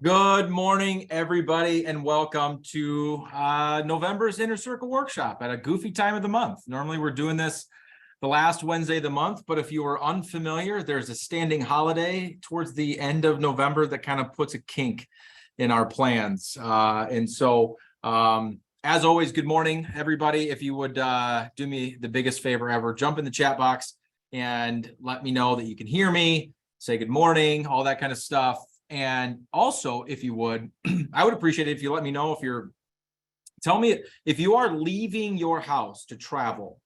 Good morning, everybody, and welcome to November's Inner Circle Workshop at a goofy time of the month. Normally, we're doing this the last Wednesday of the month, but if you are unfamiliar, there's a standing holiday towards the end of November that kind of puts a kink in our plans. As always, good morning, everybody. If you would do me the biggest favor ever, jump in the chat box and let me know that you can hear me, say good morning, all that kind of stuff. And also, if you would, I would appreciate it if you let me know tell me if you are leaving your house to travel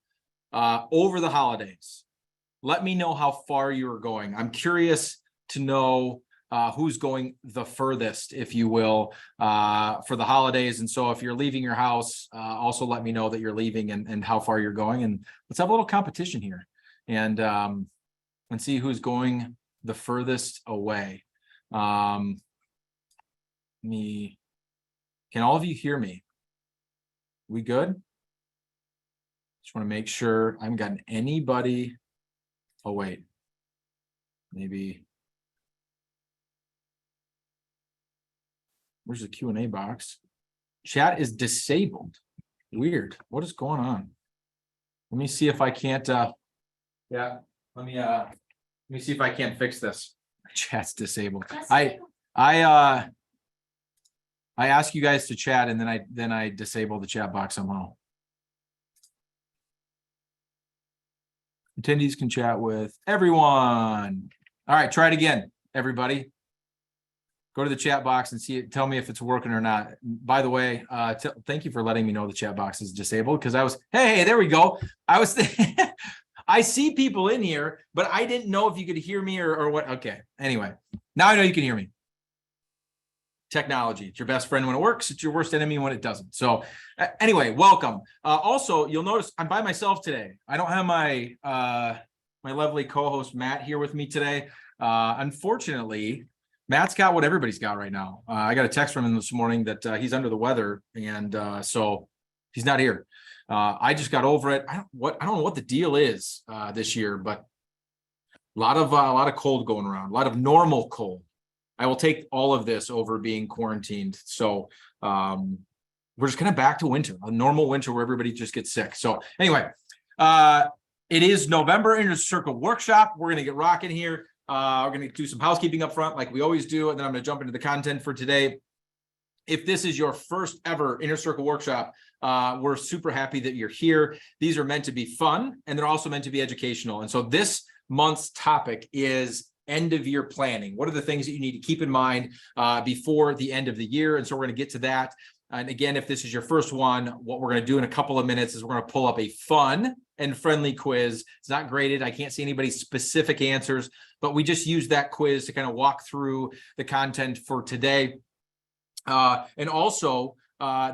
over the holidays. Let me know how far you're going. I'm curious to know who's going the furthest, if you will, for the holidays. And so if you're leaving your house, also let me know that you're leaving and how far you're going. And let's have a little competition here and see who's going the furthest away. Can all of you hear me? We good? Just want to make sure I haven't gotten anybody. Oh, wait. Maybe. Where's the Q&A box? Chat is disabled. Weird. What is going on? Let me see if I can't, let me see if I can't fix this. Chat's disabled. I ask you guys to chat and then I disable the chat box somehow. Attendees can chat with everyone. All right, try it again, everybody. Go to the chat box and see it. Tell me if it's working or not. By the way, thank you for letting me know the chat box is disabled because hey, there we go. I see people in here, but I didn't know if you could hear me or what. Okay. Anyway, now I know you can hear me. Technology. It's your best friend when it works. It's your worst enemy when it doesn't. So anyway, welcome. Also, you'll notice I'm by myself today. I don't have my lovely co-host Matt here with me today. Unfortunately, Matt's got what everybody's got right now. I got a text from him this morning that he's under the weather, and so he's not here. I just got over it. I don't know what the deal is this year, but a lot of cold going around, a lot of normal cold. I will take all of this over being quarantined. So we're just kind of back to winter, a normal winter where everybody just gets sick. So anyway, it is November Inner Circle Workshop. We're going to get rocking here. We're going to do some housekeeping up front like we always do, and then I'm going to jump into the content for today. If this is your first ever Inner Circle Workshop, we're super happy that you're here. These are meant to be fun, and they're also meant to be educational. And so this month's topic is end of year planning. What are the things that you need to keep in mind before the end of the year? And so we're going to get to that. And again, if this is your first one, what we're going to do in a couple of minutes is we're going to pull up a fun and friendly quiz. It's not graded. I can't see anybody's specific answers, but we just use that quiz to kind of walk through the content for today. And also,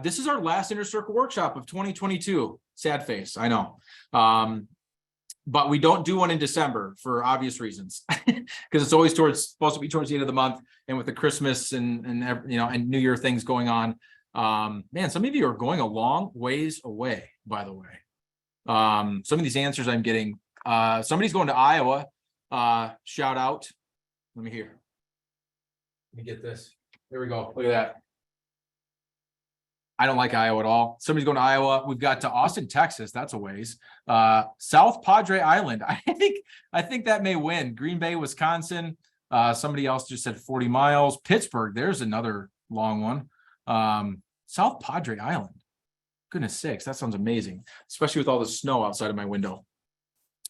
this is our last Inner Circle Workshop of 2022. Sad face, I know. But we don't do one in December for obvious reasons, because it's always supposed to be towards the end of the month, and with the Christmas and New Year things going on. Man, some of you are going a long ways away, by the way. Some of these answers I'm getting, somebody's going to Iowa. Shout out. Let me get this. There we go. Look at that. I don't like Iowa at all. Somebody's going to Iowa. We've got to Austin, Texas. That's a ways. South Padre Island. I think that may win. Green Bay, Wisconsin. Somebody else just said 40 miles. Pittsburgh. There's another long one. South Padre Island. Goodness sakes, that sounds amazing, especially with all the snow outside of my window.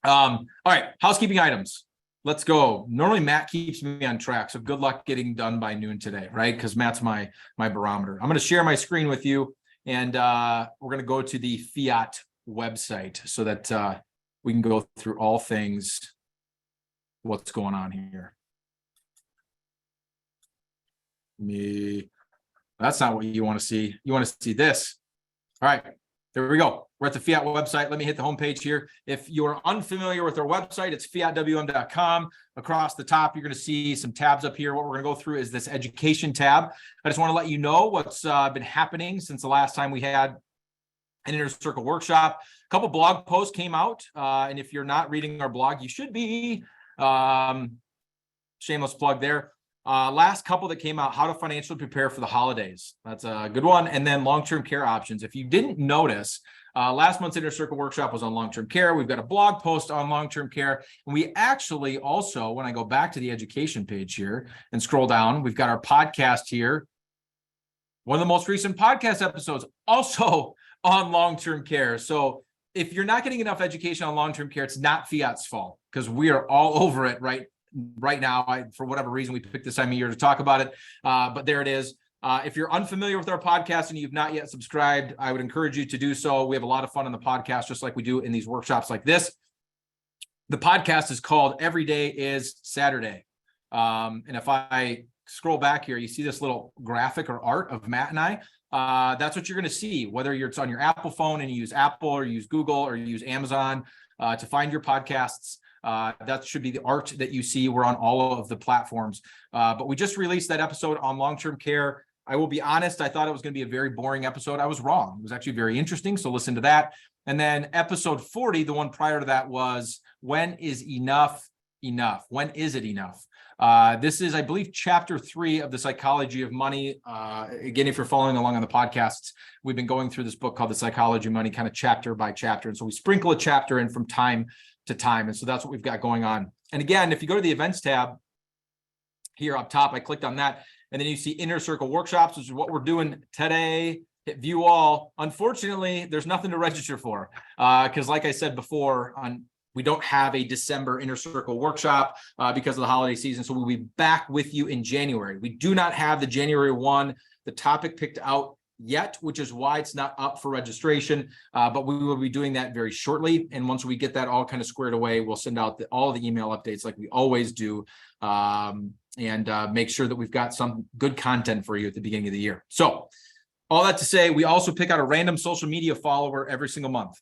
All right, housekeeping items. Let's go. Normally Matt keeps me on track, so good luck getting done by noon today, right? Because Matt's my barometer. I'm going to share my screen with you, and we're going to go to the Fiat website so that we can go through all things, what's going on here. That's not what you want to see. You want to see this. All right, there we go. We're at the Fiat website. Let me hit the homepage here. If you're unfamiliar with our website, it's fiatwm.com. Across the top, you're going to see some tabs up here. What we're going to go through is this education tab. I just want to let you know what's been happening since the last time we had an Inner Circle Workshop. A couple blog posts came out, and if you're not reading our blog, you should be. Shameless plug there. Last couple that came out, how to financially prepare for the holidays. That's a good one. And then long-term care options. If you didn't notice, last month's Inner Circle workshop was on long-term care. We've got a blog post on long-term care. And we actually also, when I go back to the education page here and scroll down, we've got our podcast here. One of the most recent podcast episodes also on long-term care. So if you're not getting enough education on long-term care, it's not Fiat's fault, because we are all over it right now. For whatever reason, we picked this time of year to talk about it. But there it is. If you're unfamiliar with our podcast and you've not yet subscribed, I would encourage you to do so. We have a lot of fun on the podcast, just like we do in these workshops like this. The podcast is called Every Day is Saturday. And if I scroll back here, you see this little graphic or art of Matt and I. That's what you're going to see, whether it's on your Apple phone and you use Apple, or you use Google, or you use Amazon to find your podcasts. That should be the art that you see. We're on all of the platforms. But we just released that episode on long-term care. I will be honest, I thought it was going to be a very boring episode. I was wrong. It was actually very interesting. So listen to that. And then episode 40, the one prior to that, was when is enough enough? When is it enough? This is, I believe, chapter 3 of The Psychology of Money. Again, if you're following along on the podcasts, we've been going through this book called The Psychology of Money, kind of chapter by chapter. And so we sprinkle a chapter in from time to time. And so that's what we've got going on. And again, if you go to the events tab here up top, I clicked on that, and then you see Inner Circle workshops, which is what we're doing today. Hit view all. Unfortunately, there's nothing to register for, because like I said before, we don't have a December Inner Circle workshop because of the holiday season. So we'll be back with you in January. We do not have the January 1, the topic picked out yet, which is why it's not up for registration. But we will be doing that very shortly. And once we get that all kind of squared away, we'll send out all the email updates like we always do, and make sure that we've got some good content for you at the beginning of the year. So all that to say, we also pick out a random social media follower every single month.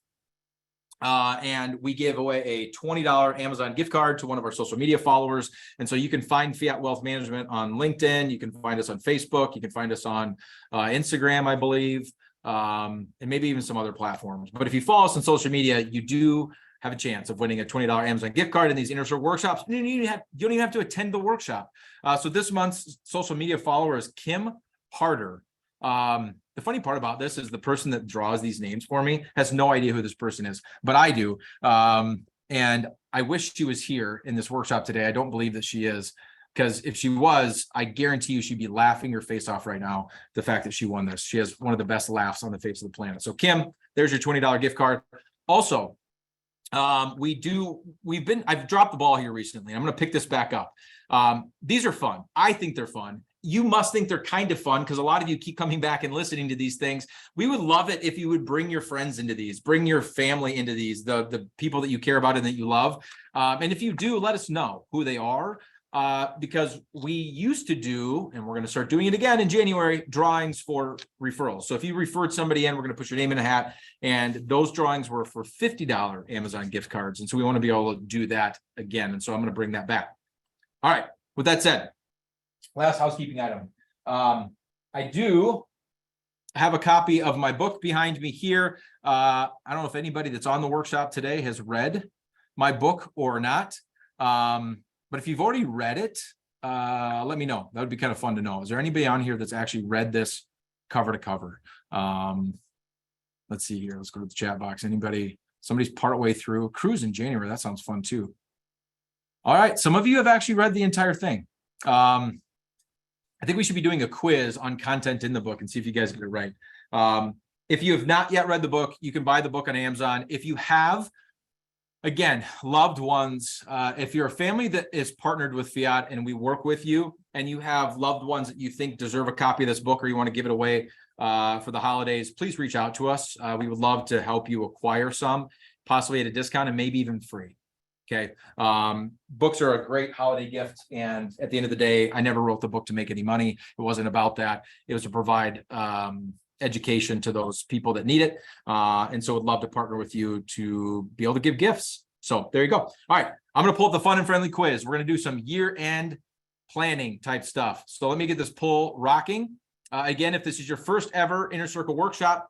And we give away a $20 Amazon gift card to one of our social media followers. And so you can find Fiat Wealth Management on LinkedIn. You can find us on Facebook. You can find us on Instagram, I believe, and maybe even some other platforms. But if you follow us on social media, you do have a chance of winning a $20 Amazon gift card in these Inner Circle workshops. You don't even have to attend the workshop. So this month's social media follower is Kim Harder. The funny part about this is the person that draws these names for me has no idea who this person is, but I do. And I wish she was here in this workshop today. I don't believe that she is, because if she was, I guarantee you she'd be laughing her face off right now. The fact that she won this, she has one of the best laughs on the face of the planet. So Kim, there's your $20 gift card. Also, I've dropped the ball here recently. I'm going to pick this back up. These are fun. I think they're fun. You must think they're kind of fun, because a lot of you keep coming back and listening to these things. We would love it if you would bring your friends into these, bring your family into these, the people that you care about and that you love. And if you do, let us know who they are, because we used to do, and we're going to start doing it again in January, drawings for referrals. So if you referred somebody in, we're going to put your name in a hat, and those drawings were for $50 Amazon gift cards. And so we want to be able to do that again. And so I'm going to bring that back. All right. With that said, last housekeeping item. I do have a copy of my book behind me here. I don't know if anybody that's on the workshop today has read my book or not. But if you've already read it, let me know. That would be kind of fun to know. Is there anybody on here that's actually read this cover to cover? Let's see here. Let's go to the chat box. Anybody? Somebody's partway through. Cruise in January. That sounds fun too. All right. Some of you have actually read the entire thing. I think we should be doing a quiz on content in the book and see if you guys get it right. If you have not yet read the book, you can buy the book on Amazon. If you have, again, loved ones, if you're a family that is partnered with Fiat and we work with you, and you have loved ones that you think deserve a copy of this book, or you want to give it away for the holidays, please reach out to us. We would love to help you acquire some, possibly at a discount and maybe even free. Okay. Books are a great holiday gift. And at the end of the day, I never wrote the book to make any money. It wasn't about that. It was to provide education to those people that need it. And so I'd love to partner with you to be able to give gifts. So there you go. All right. I'm going to pull up the fun and friendly quiz. We're going to do some year-end planning type stuff. So let me get this poll rocking. Again, if this is your first ever Inner Circle workshop,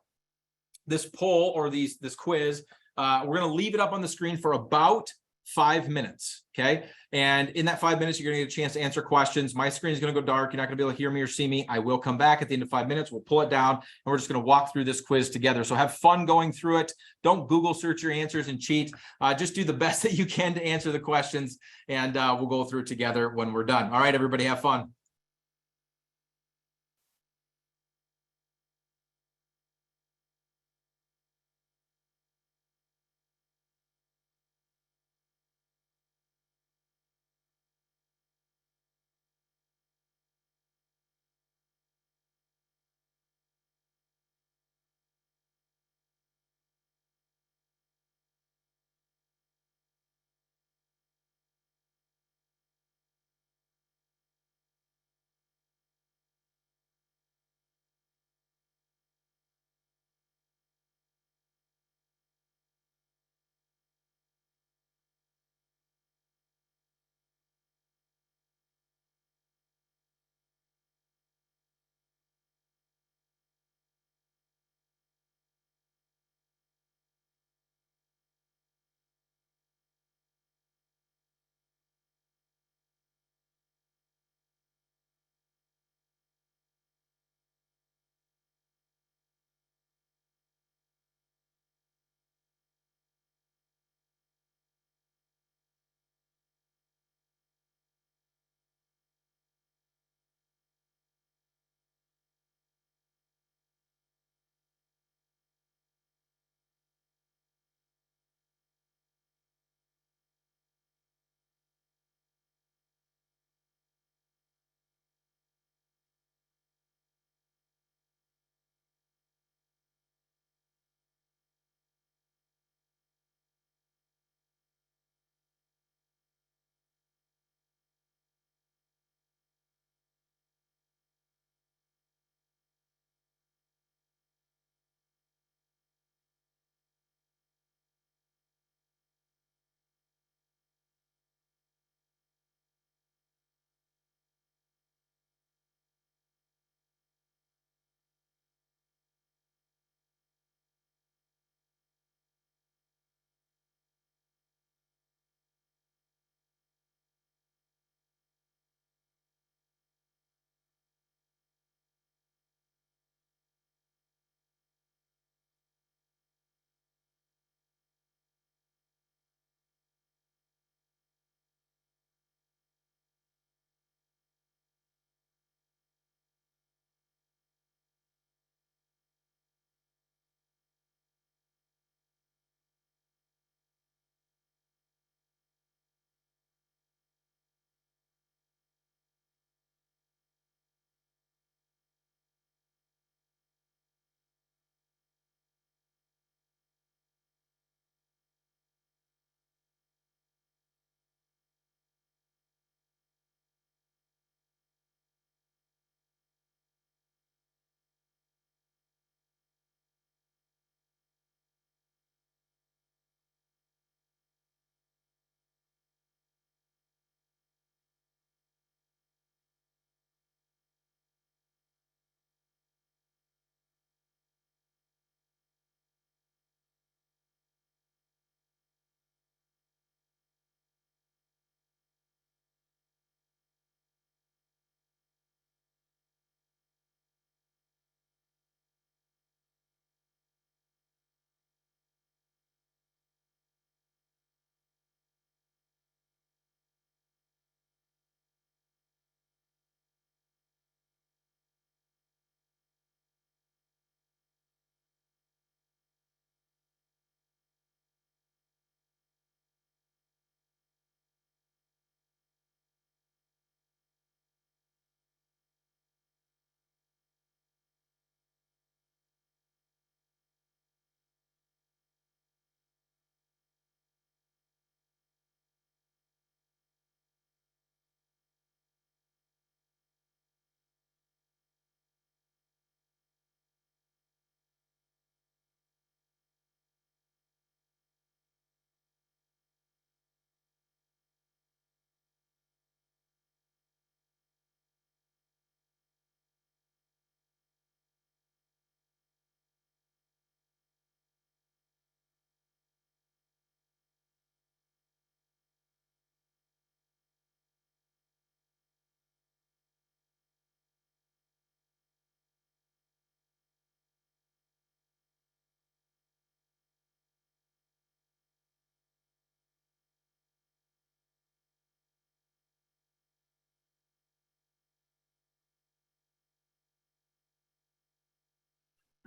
this poll or this quiz, we're going to leave it up on the screen for about 5 minutes. Okay. And in that 5 minutes, you're going to get a chance to answer questions. My screen is going to go dark. You're not going to be able to hear me or see me. I will come back at the end of 5 minutes. We'll pull it down and we're just going to walk through this quiz together. So have fun going through it. Don't Google search your answers and cheat. Just do the best that you can to answer the questions, and we'll go through it together when we're done. All right, everybody, have fun.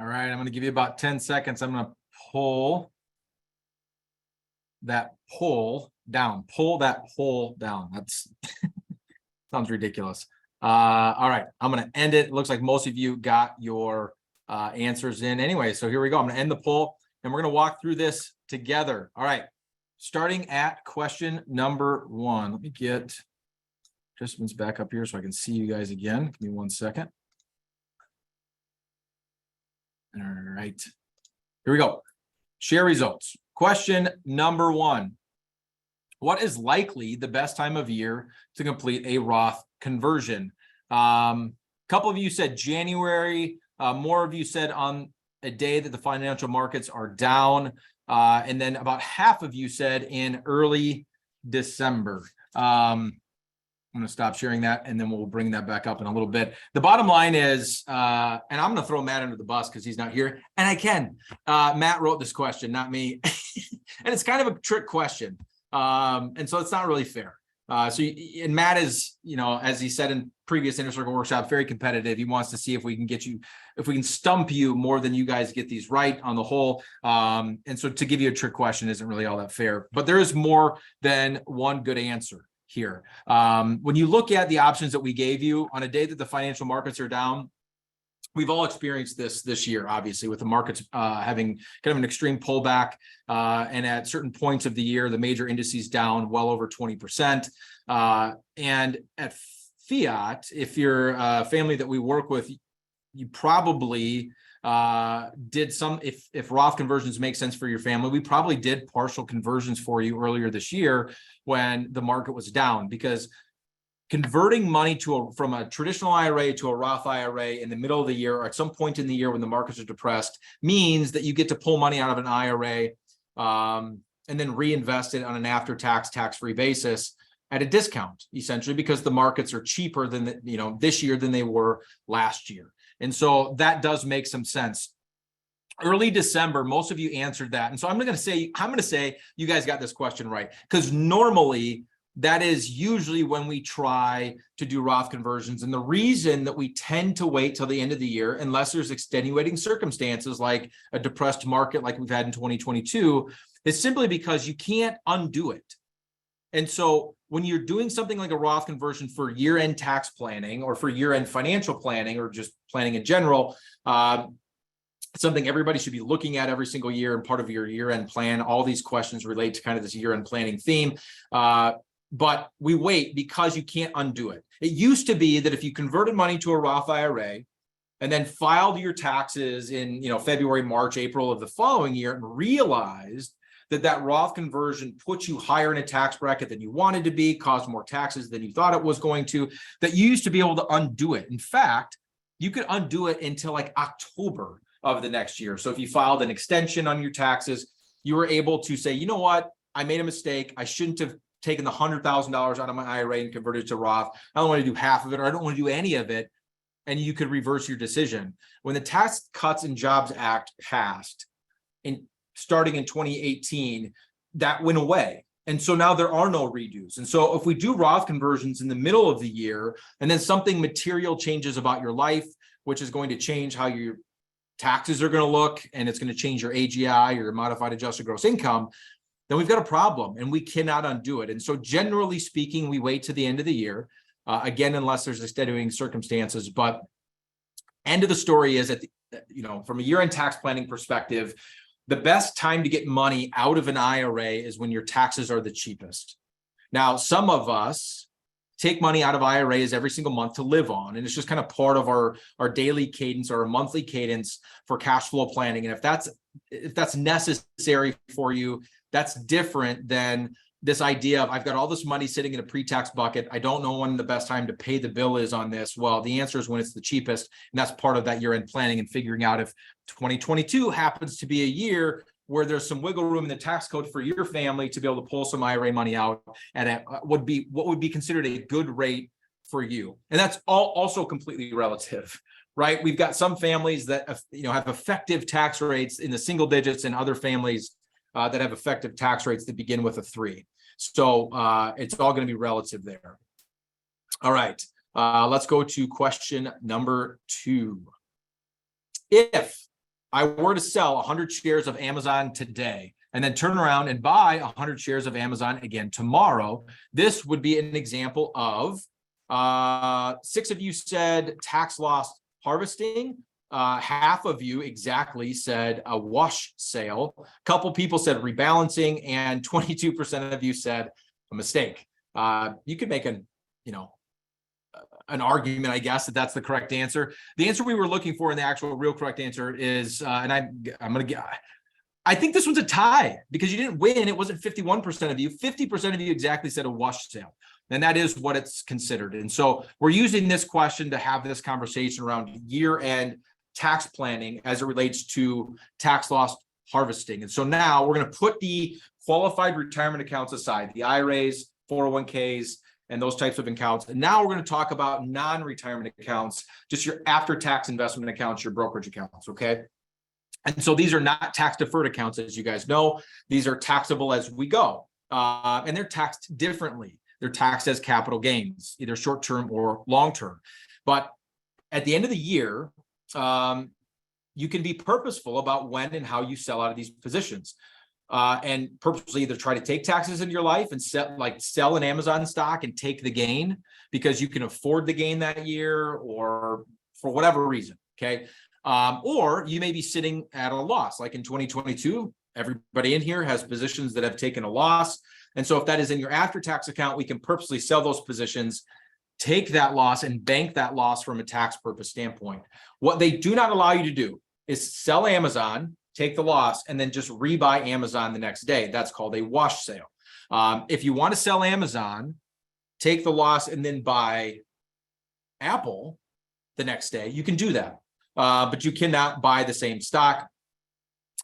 All right, I'm going to give you about 10 seconds. I'm going to pull that poll down. Pull that poll down. That's sounds ridiculous. All right, I'm going to end it. It looks like most of you got your answers in anyway. So here we go. I'm going to end the poll and we're going to walk through this together. All right, starting at question number 1. Let me get participants back up here so I can see you guys again. Give me 1 second. All right, here we go. Share results. Question number 1. What is likely the best time of year to complete a Roth conversion? Couple of you said January. More of you said on a day that the financial markets are down. And then about half of you said in early December. I'm going to stop sharing that and then we'll bring that back up in a little bit. The bottom line is, and I'm going to throw Matt under the bus because he's not here. And I can. Matt wrote this question, not me. And it's kind of a trick question. And so it's not really fair. And Matt is, as he said in previous Inner Circle workshop, very competitive. He wants to see if we can get you, if we can stump you more than you guys get these right on the whole. And so to give you a trick question isn't really all that fair, but there is more than one good answer here. When you look at the options that we gave you on a day that the financial markets are down, we've all experienced this year, obviously, with the markets having kind of an extreme pullback. And at certain points of the year, the major indices down well over 20%. And at Fiat, if you're a family that we work with, you probably did some, if Roth conversions make sense for your family, we probably did partial conversions for you earlier this year when the market was down, because converting money from a traditional IRA to a Roth IRA in the middle of the year or at some point in the year when the markets are depressed means that you get to pull money out of an IRA and then reinvest it on an after-tax, tax-free basis at a discount, essentially, because the markets are cheaper than this year than they were last year. And so that does make some sense. Early December, most of you answered that. And so I'm going to say you guys got this question right, because normally that is usually when we try to do Roth conversions. And the reason that we tend to wait till the end of the year, unless there's extenuating circumstances like a depressed market like we've had in 2022, is simply because you can't undo it. And so when you're doing something like a Roth conversion for year-end tax planning or for year-end financial planning or just planning in general, something everybody should be looking at every single year and part of your year-end plan. All these questions relate to kind of this year-end planning theme. But we wait because you can't undo it. It used to be that if you converted money to a Roth IRA and then filed your taxes in February, March, April of the following year and realized that Roth conversion put you higher in a tax bracket than you wanted to be, caused more taxes than you thought it was going to, that you used to be able to undo it. In fact, you could undo it until like October of the next year. So if you filed an extension on your taxes, you were able to say, you know what, I made a mistake. I shouldn't have taken the $100,000 out of my IRA and converted it to Roth. I don't want to do half of it, or I don't want to do any of it. And you could reverse your decision. When the Tax Cuts and Jobs Act passed, starting in 2018, that went away. And so now there are no redos. And so if we do Roth conversions in the middle of the year, and then something material changes about your life, which is going to change how your taxes are going to look, and it's going to change your AGI, your modified adjusted gross income, then we've got a problem and we cannot undo it. And so generally speaking, we wait to the end of the year, again, unless there's extenuating circumstances. But end of the story is that, from a year-end tax planning perspective, the best time to get money out of an IRA is when your taxes are the cheapest. Now, some of us take money out of IRAs every single month to live on, and it's just kind of part of our daily cadence or our monthly cadence for cash flow planning. And if that's necessary for you, that's different than this idea of I've got all this money sitting in a pre-tax bucket. I don't know when the best time to pay the bill is on this. Well, the answer is when it's the cheapest. And that's part of that year-end planning and figuring out if 2022 happens to be a year where there's some wiggle room in the tax code for your family to be able to pull some IRA money out at what would be considered a good rate for you. And that's also completely relative, right? We've got some families that have effective tax rates in the single digits, and other families that have effective tax rates that begin with a 3. So it's all going to be relative there. All right, let's go to question number 2. If I were to sell 100 shares of Amazon today and then turn around and buy 100 shares of Amazon again tomorrow, this would be an example of 6 of you said tax loss harvesting. Half of you exactly said a wash sale. A couple people said rebalancing, and 22% of you said a mistake. You could make an argument, I guess, that that's the correct answer. The answer we were looking for, and the actual real correct answer is, and I'm going to get, I think this one's a tie because you didn't win. It wasn't 51% of you. 50% of you exactly said a wash sale. And that is what it's considered. And so we're using this question to have this conversation around year-end tax planning as it relates to tax loss harvesting. And so now we're going to put the qualified retirement accounts aside, the IRAs, 401ks, and those types of accounts. And now we're going to talk about non-retirement accounts, just your after-tax investment accounts, your brokerage accounts, okay? And so these are not tax-deferred accounts, as you guys know. These are taxable as we go, and they're taxed differently. They're taxed as capital gains, either short-term or long-term. But at the end of the year, you can be purposeful about when and how you sell out of these positions, and purposely either try to take taxes into your life and sell an Amazon stock and take the gain because you can afford the gain that year or for whatever reason, okay? Or you may be sitting at a loss, like in 2022, everybody in here has positions that have taken a loss. And so if that is in your after-tax account, we can purposely sell those positions, take that loss and bank that loss from a tax purpose standpoint. What they do not allow you to do is sell Amazon, take the loss, and then just rebuy Amazon the next day. That's called a wash sale. If you want to sell Amazon, take the loss and then buy Apple the next day, you can do that. But you cannot buy the same stock.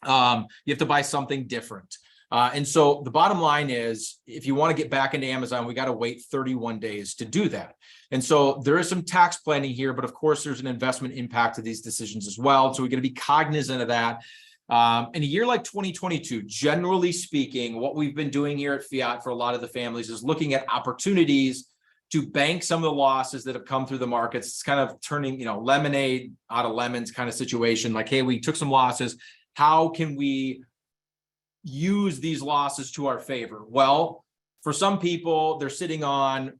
You have to buy something different. And so the bottom line is, if you want to get back into Amazon, we got to wait 31 days to do that. And so there is some tax planning here, but of course there's an investment impact to these decisions as well. So we're going to be cognizant of that. In a year like 2022, generally speaking, what we've been doing here at Fiat for a lot of the families is looking at opportunities to bank some of the losses that have come through the markets. It's kind of turning, lemonade out of lemons kind of situation. Like, hey, we took some losses. How can we use these losses to our favor? Well, for some people, they're sitting on,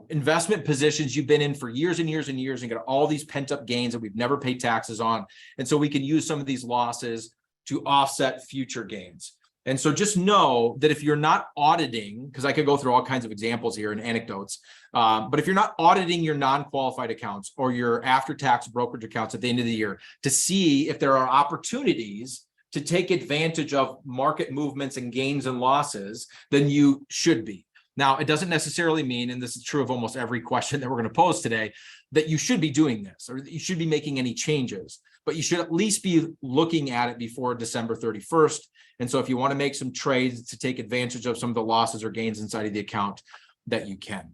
investment positions you've been in for years and years and years and got all these pent up gains that we've never paid taxes on. And so we can use some of these losses to offset future gains. And so just know that if you're not auditing, because I could go through all kinds of examples here and anecdotes, but if you're not auditing your non-qualified accounts or your after-tax brokerage accounts at the end of the year to see if there are opportunities to take advantage of market movements and gains and losses, then you should be. Now, it doesn't necessarily mean, and this is true of almost every question that we're going to pose today, that you should be doing this or that you should be making any changes, but you should at least be looking at it before December 31st. And so if you want to make some trades to take advantage of some of the losses or gains inside of the account, that you can.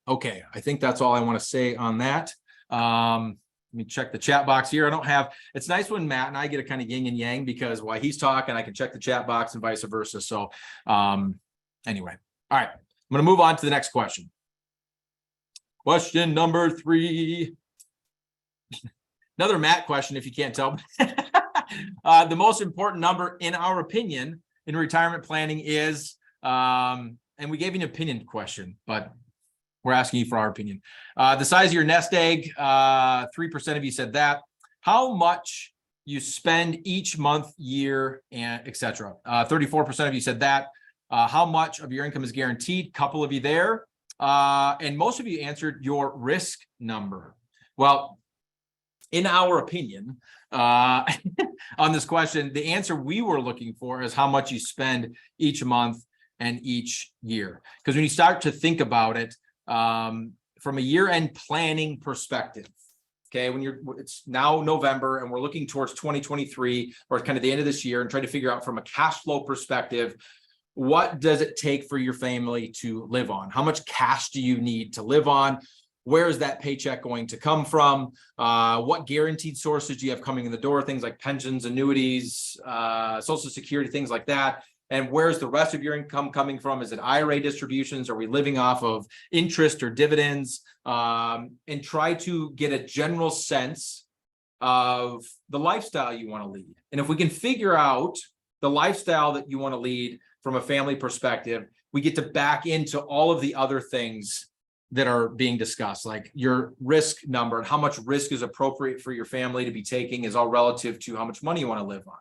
Okay, I think that's all I want to say on that. Let me check the chat box here. It's nice when Matt and I get a kind of yin and yang because while he's talking, I can check the chat box and vice versa. So anyway, all right, I'm going to move on to the next question. Question number 3. Another Matt question, if you can't tell. The most important number, in our opinion, in retirement planning is, and we gave you an opinion question, but we're asking you for our opinion. The size of your nest egg, 3% of you said that. How much you spend each month, year, and et cetera. 34% of you said that. How much of your income is guaranteed? Couple of you there. And most of you answered your risk number. Well, in our opinion, on this question, the answer we were looking for is how much you spend each month and each year. Because when you start to think about it, from a year-end planning perspective, okay, it's now November and we're looking towards 2023 or kind of the end of this year and trying to figure out from a cash flow perspective, what does it take for your family to live on? How much cash do you need to live on? Where is that paycheck going to come from? What guaranteed sources do you have coming in the door? Things like pensions, annuities, Social Security, things like that. And where's the rest of your income coming from? Is it IRA distributions? Are we living off of interest or dividends? And try to get a general sense of the lifestyle you want to lead. And if we can figure out the lifestyle that you want to lead from a family perspective, we get to back into all of the other things that are being discussed, like your risk number and how much risk is appropriate for your family to be taking is all relative to how much money you want to live on.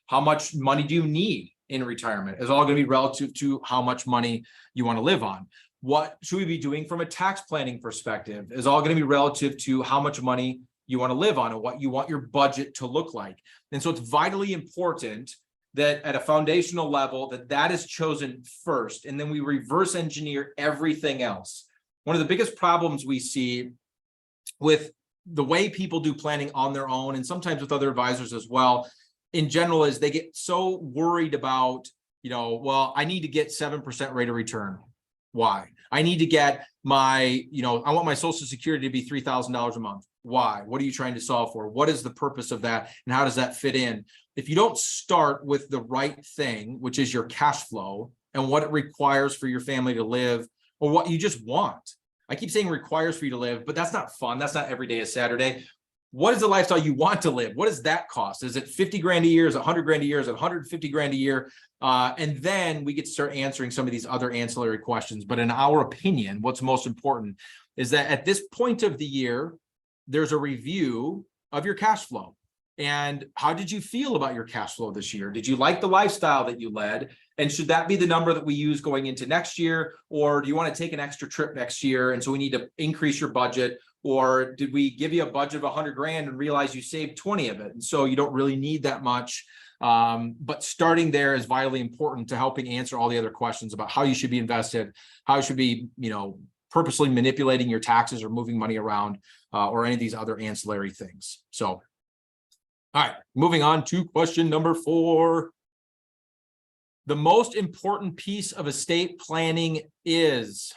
How much money do you need in retirement is all going to be relative to how much money you want to live on. What should we be doing from a tax planning perspective is all going to be relative to how much money you want to live on and what you want your budget to look like. And so it's vitally important that at a foundational level that is chosen first, and then we reverse engineer everything else. One of the biggest problems we see with the way people do planning on their own, and sometimes with other advisors as well, in general, is they get so worried about, well, I need to get 7% rate of return. Why? I need to get my, I want my Social Security to be $3,000 a month. Why? What are you trying to solve for? What is the purpose of that? And how does that fit in? If you don't start with the right thing, which is your cash flow and what it requires for your family to live, or what you just want. I keep saying requires for you to live, but that's not fun. That's not every day is Saturday. What is the lifestyle you want to live? What does that cost? Is it 50 grand a year? Is it 100 grand a year? Is it 150 grand a year? And then we get to start answering some of these other ancillary questions. But in our opinion, what's most important is that at this point of the year, there's a review of your cash flow. And how did you feel about your cash flow this year? Did you like the lifestyle that you led? And should that be the number that we use going into next year? Or do you want to take an extra trip next year? And so we need to increase your budget. Or did we give you a budget of 100 grand and realize you saved 20 of it? And so you don't really need that much. But starting there is vitally important to helping answer all the other questions about how you should be invested, how you should be, purposely manipulating your taxes or moving money around, or any of these other ancillary things. So, all right, moving on to question number 4. The most important piece of estate planning is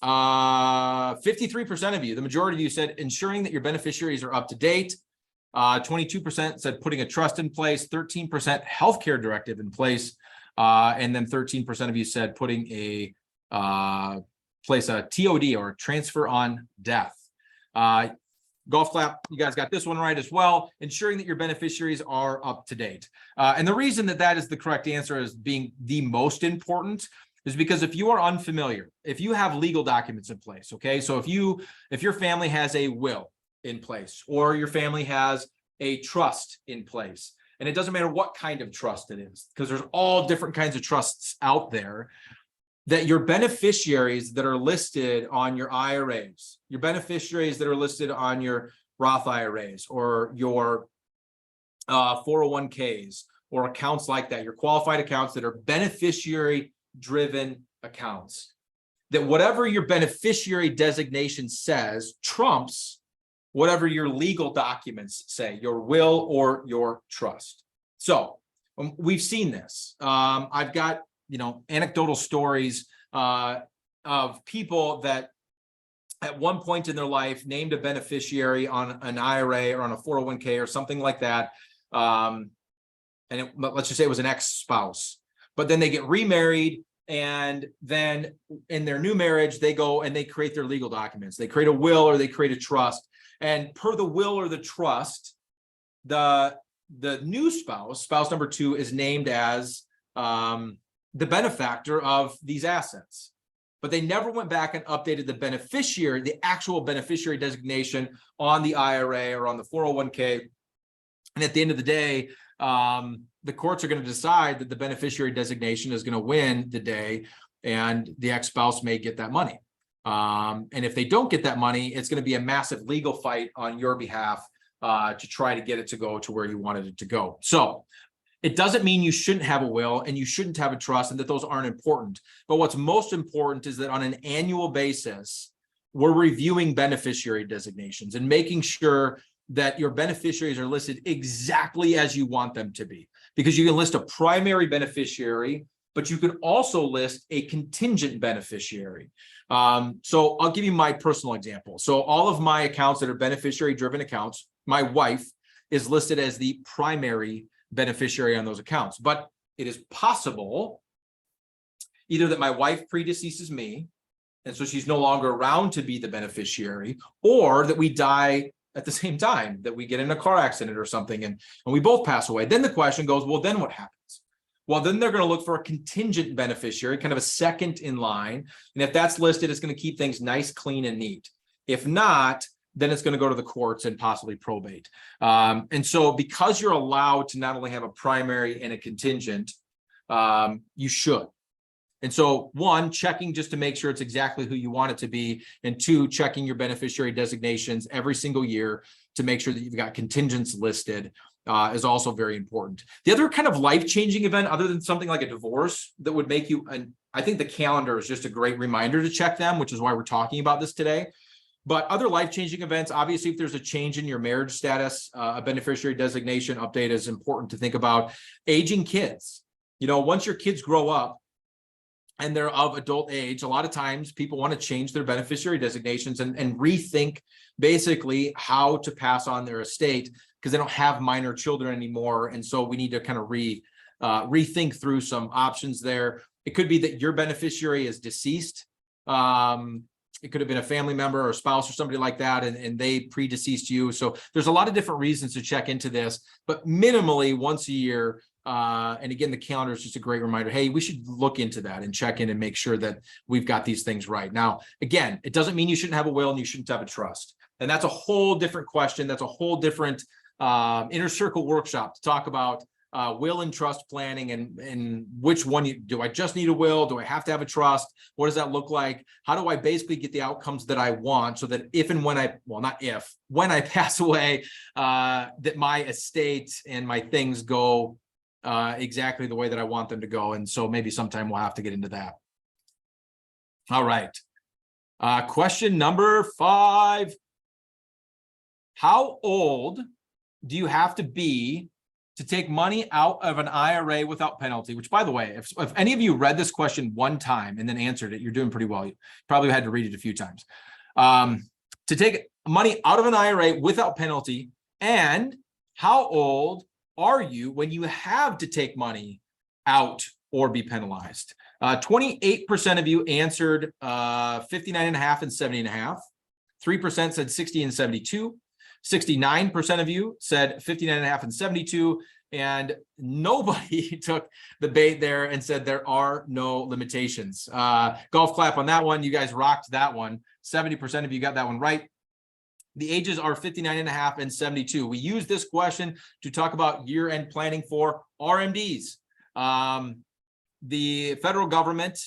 53% of you, the majority of you said ensuring that your beneficiaries are up to date. 22% said putting a trust in place, 13% healthcare directive in place, and then 13% of you said putting a place a TOD or transfer on death. Golf clap, you guys got this one right as well. Ensuring that your beneficiaries are up to date. And the reason that is the correct answer as being the most important is because if you are unfamiliar, if you have legal documents in place, okay, so if your family has a will in place or your family has a trust in place, and it doesn't matter what kind of trust it is, because there's all different kinds of trusts out there, that your beneficiaries that are listed on your IRAs, your beneficiaries that are listed on your Roth IRAs or your 401ks or accounts like that, your qualified accounts that are beneficiary driven accounts, that whatever your beneficiary designation says trumps whatever your legal documents say, your will or your trust. So we've seen this. I've got anecdotal stories of people that at one point in their life named a beneficiary on an IRA or on a 401k or something like that. Let's just say it was an ex-spouse, but then they get remarried, and then in their new marriage, they go and they create their legal documents. They create a will or they create a trust. And per the will or the trust, the new spouse number 2, is named as the benefactor of these assets, but they never went back and updated the beneficiary, the actual beneficiary designation on the IRA or on the 401k. And at the end of the day, the courts are going to decide that the beneficiary designation is going to win the day, and the ex-spouse may get that money. And if they don't get that money, it's going to be a massive legal fight on your behalf to try to get it to go to where you wanted it to go. So it doesn't mean you shouldn't have a will and you shouldn't have a trust and that those aren't important. But what's most important is that on an annual basis, we're reviewing beneficiary designations and making sure that your beneficiaries are listed exactly as you want them to be. Because you can list a primary beneficiary, but you can also list a contingent beneficiary. So I'll give you my personal example. So all of my accounts that are beneficiary-driven accounts, my wife is listed as the primary beneficiary on those accounts. But it is possible either that my wife predeceases me, and so she's no longer around to be the beneficiary, or that we die at the same time, that we get in a car accident or something and we both pass away. Then the question goes, well, then what happens? Well, then they're going to look for a contingent beneficiary, kind of a second in line. And if that's listed, it's going to keep things nice, clean, and neat. If not, then it's going to go to the courts and possibly probate. And so because you're allowed to not only have a primary and a contingent, you should. And so one, checking just to make sure it's exactly who you want it to be. And two, checking your beneficiary designations every single year to make sure that you've got contingents listed is also very important. The other kind of life-changing event, other than something like a divorce, that would make you, and I think the calendar is just a great reminder to check them, which is why we're talking about this today. But other life-changing events, obviously, if there's a change in your marriage status, a beneficiary designation update is important to think about. Aging kids. Once your kids grow up and they're of adult age, a lot of times people want to change their beneficiary designations and rethink basically how to pass on their estate because they don't have minor children anymore. And so we need to kind of rethink through some options there. It could be that your beneficiary is deceased. It could have been a family member or a spouse or somebody like that, and they predeceased you. So there's a lot of different reasons to check into this, but minimally once a year. And again, the calendar is just a great reminder. Hey, we should look into that and check in and make sure that we've got these things right. Now, again, it doesn't mean you shouldn't have a will and you shouldn't have a trust. And that's a whole different question. That's a whole different inner circle workshop to talk about will and trust planning and which one do I just need a will? Do I have to have a trust? What does that look like? How do I basically get the outcomes that I want so that if and when when I pass away, that my estate and my things go exactly the way that I want them to go. And so maybe sometime we'll have to get into that. All right. Question number 5. How old do you have to be to take money out of an IRA without penalty? Which, by the way, if any of you read this question one time and then answered it, you're doing pretty well. You probably had to read it a few times. To take money out of an IRA without penalty, and how old are you when you have to take money out or be penalized? 28% of you answered 59.5 and 70.5. 3% said 60 and 72. 69% of you said 59.5 and 72. And nobody took the bait there and said there are no limitations. Golf clap on that one. You guys rocked that one. 70% of you got that one right. The ages are 59.5 and 72. We use this question to talk about year-end planning for RMDs. The federal government,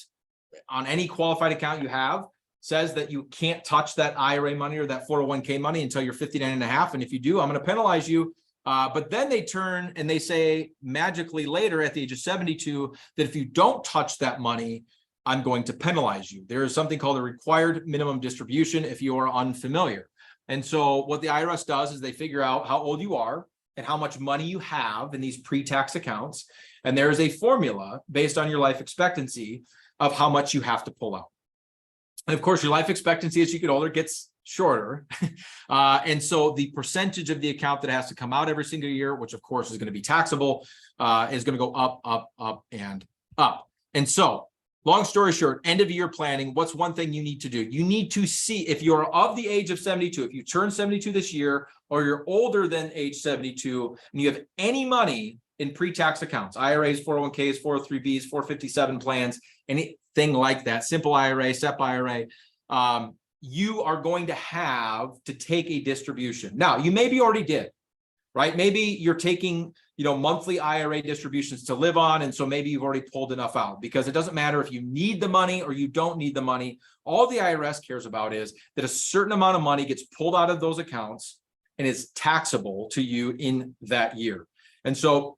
on any qualified account you have, says that you can't touch that IRA money or that 401k money until you're 59.5. And if you do, I'm going to penalize you. But then they turn and they say magically later at the age of 72 that if you don't touch that money, I'm going to penalize you. There is something called a required minimum distribution if you are unfamiliar. And so what the IRS does is they figure out how old you are and how much money you have in these pre-tax accounts. And there is a formula based on your life expectancy of how much you have to pull out. And of course, your life expectancy as you get older gets shorter. And so the percentage of the account that has to come out every single year, which of course is going to be taxable, is going to go up, up, up, and up. And so long story short, end of year planning, what's one thing you need to do? You need to see if you're of the age of 72, if you turn 72 this year, or you're older than age 72, and you have any money in pre-tax accounts, IRAs, 401ks, 403bs, 457 plans, anything like that, simple IRA, SEP IRA, you are going to have to take a distribution. Now, you maybe already did, right? Maybe you're taking monthly IRA distributions to live on. And so maybe you've already pulled enough out, because it doesn't matter if you need the money or you don't need the money. All the IRS cares about is that a certain amount of money gets pulled out of those accounts and is taxable to you in that year. And so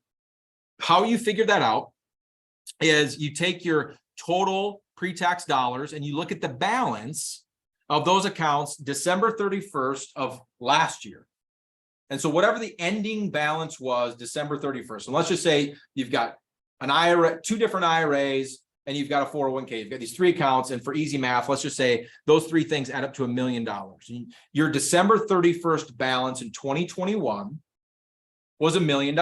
how you figure that out is you take your total pre-tax dollars and you look at the balance of those accounts December 31st of last year. And so whatever the ending balance was December 31st, and let's just say you've got an IRA, 2 different IRAs, and you've got a 401k, you've got these 3 accounts, and for easy math, let's just say those 3 things add up to $1 million. Your December 31st balance in 2021 was $1 million.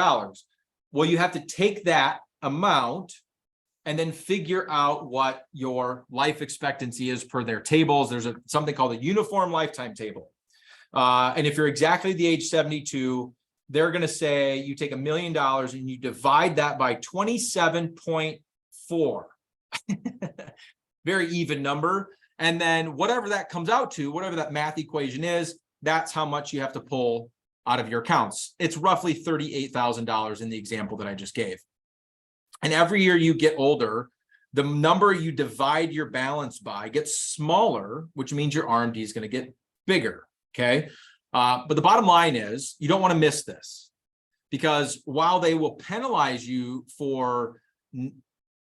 Well, you have to take that amount and then figure out what your life expectancy is per their tables. There's something called a uniform lifetime table. And if you're exactly the age 72, they're going to say you take $1 million and you divide that by 27.4. Very even number. And then whatever that comes out to, whatever that math equation is, that's how much you have to pull out of your accounts. It's roughly $38,000 in the example that I just gave. And every year you get older, the number you divide your balance by gets smaller, which means your RMD is going to get bigger. Okay. But the bottom line is you don't want to miss this, because while they will penalize you for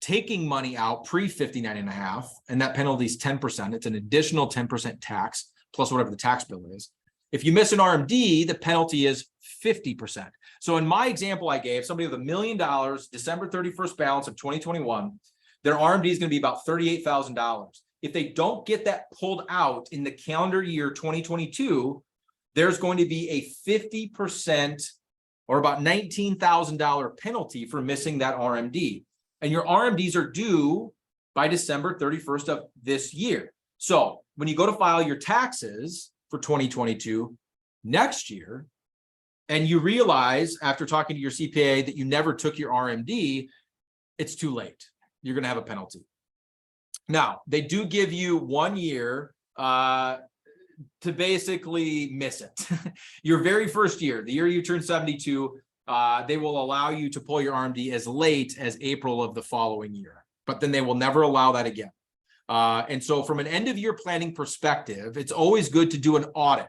taking money out pre-59.5, and that penalty is 10%, it's an additional 10% tax plus whatever the tax bill is. If you miss an RMD, the penalty is 50%. So in my example I gave, somebody with $1 million, December 31st balance of 2021, their RMD is going to be about $38,000. If they don't get that pulled out in the calendar year 2022, there's going to be a 50% or about $19,000 penalty for missing that RMD. And your RMDs are due by December 31st of this year. So when you go to file your taxes for 2022 next year, and you realize after talking to your CPA that you never took your RMD, it's too late. You're going to have a penalty. Now, they do give you 1 year to basically miss it. Your very first year, the year you turn 72, they will allow you to pull your RMD as late as April of the following year, but then they will never allow that again. And so from an end of year planning perspective, it's always good to do an audit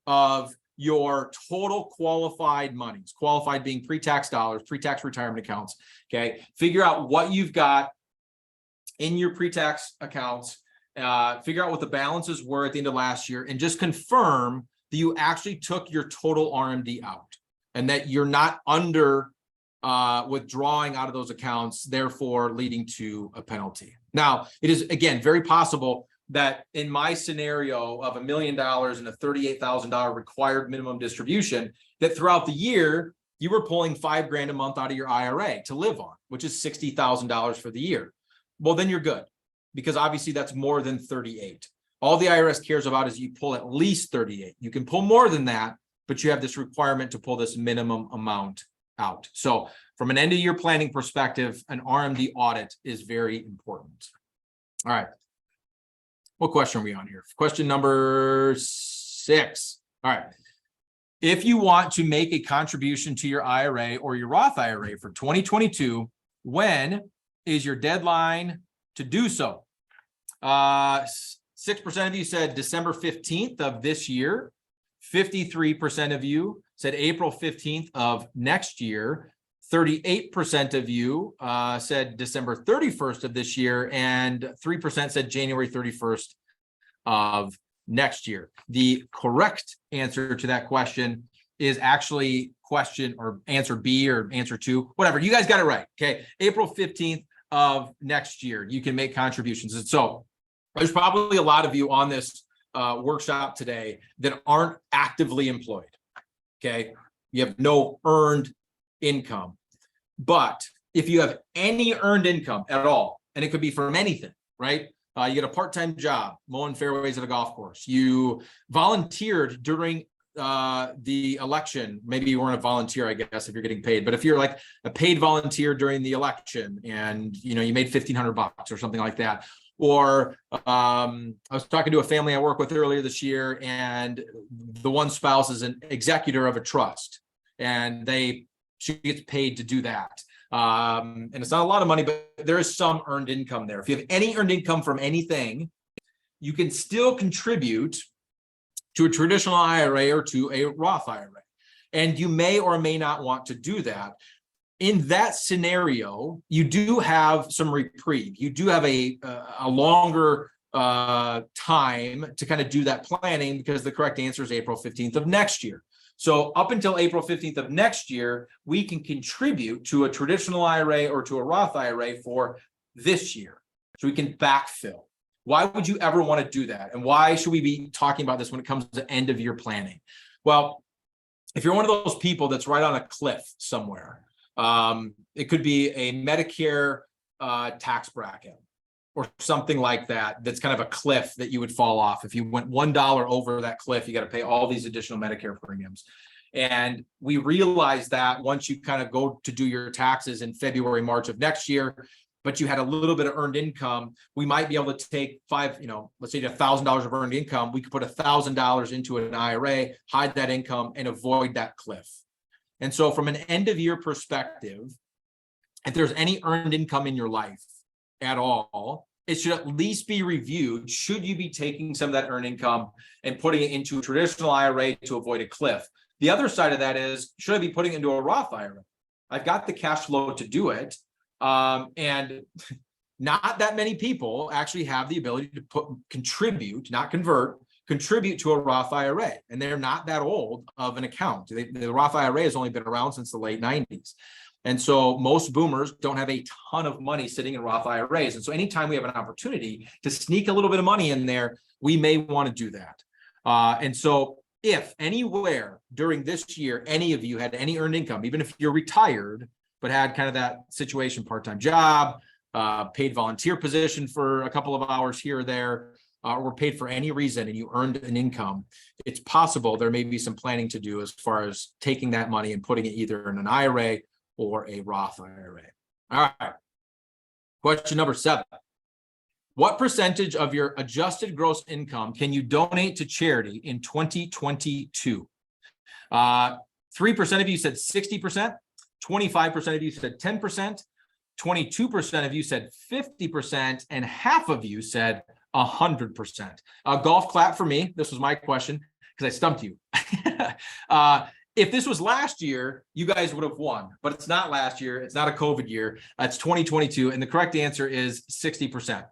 of your total qualified monies, qualified being pre-tax dollars, pre-tax retirement accounts. Okay. Figure out what you've got in your pre-tax accounts, figure out what the balances were at the end of last year, and just confirm that you actually took your total RMD out and that you're not under withdrawing out of those accounts, therefore leading to a penalty. Now, it is, again, very possible that in my scenario of $1 million and a $38,000 required minimum distribution, that throughout the year, you were pulling $5,000 a month out of your IRA to live on, which is $60,000 for the year. Well, then you're good, because obviously that's more than 38. All the IRS cares about is you pull at least 38. You can pull more than that, but you have this requirement to pull this minimum amount out. So from an end of year planning perspective, an RMD audit is very important. All right. What question are we on here? Question number 6. All right. If you want to make a contribution to your IRA or your Roth IRA for 2022, when is your deadline to do so? 6% of you said December 15th of this year. 53% of you said April 15th of next year. 38% of you said December 31st of this year, and 3% said January 31st of next year. The correct answer to that question is actually question or answer B or answer 2, whatever. You guys got it right. Okay. April 15th of next year, you can make contributions. And so there's probably a lot of you on this workshop today that aren't actively employed. Okay. You have no earned income. But if you have any earned income at all, and it could be from anything, right? You get a part-time job, mowing fairways at a golf course. You volunteered during the election. Maybe you weren't a volunteer, I guess, if you're getting paid. But if you're like a paid volunteer during the election and, you know, you made $1,500 or something like that. Or I was talking to a family I work with earlier this year, and the one spouse is an executor of a trust, and she gets paid to do that. And it's not a lot of money, but there is some earned income there. If you have any earned income from anything, you can still contribute to a traditional IRA or to a Roth IRA. And you may or may not want to do that. In that scenario, you do have some reprieve. You do have a longer time to kind of do that planning, because the correct answer is April 15th of next year. So up until April 15th of next year, we can contribute to a traditional IRA or to a Roth IRA for this year. So we can backfill. Why would you ever want to do that? And why should we be talking about this when it comes to end of year planning? Well, if you're one of those people that's right on a cliff somewhere, it could be a Medicare tax bracket. or something like that. That's kind of a cliff that you would fall off. If you went $1 over that cliff, you got to pay all these additional Medicare premiums. And we realized that once you kind of go to do your taxes in February, March of next year, but you had a little bit of earned income, we might be able to take let's say $1,000 of earned income. We could put $1,000 into an IRA, hide that income, and avoid that cliff. And so from an end of year perspective, if there's any earned income in your life at all, it should at least be reviewed. Should you be taking some of that earned income and putting it into a traditional IRA to avoid a cliff? The other side of that is, should I be putting it into a Roth IRA? I've got the cash flow to do it. And not that many people actually have the ability to contribute to a Roth IRA. And they're not that old of an account. The Roth IRA has only been around since the late 90s. And so most boomers don't have a ton of money sitting in Roth IRAs. And so anytime we have an opportunity to sneak a little bit of money in there, we may want to do that. And so if anywhere during this year, any of you had any earned income, even if you're retired, but had kind of that situation, part-time job, paid volunteer position for a couple of hours here or there, or paid for any reason, and you earned an income, it's possible there may be some planning to do as far as taking that money and putting it either in an IRA or a Roth IRA. All right. Question number 7. What percentage of your adjusted gross income can you donate to charity in 2022? 3% of you said 60%. 25% of you said 10%, 22% of you said 50%, and half of you said 100%. Golf clap for me. This was my question because I stumped you. If this was last year, you guys would have won, but it's not last year. It's not a COVID year. It's 2022. And the correct answer is 60%.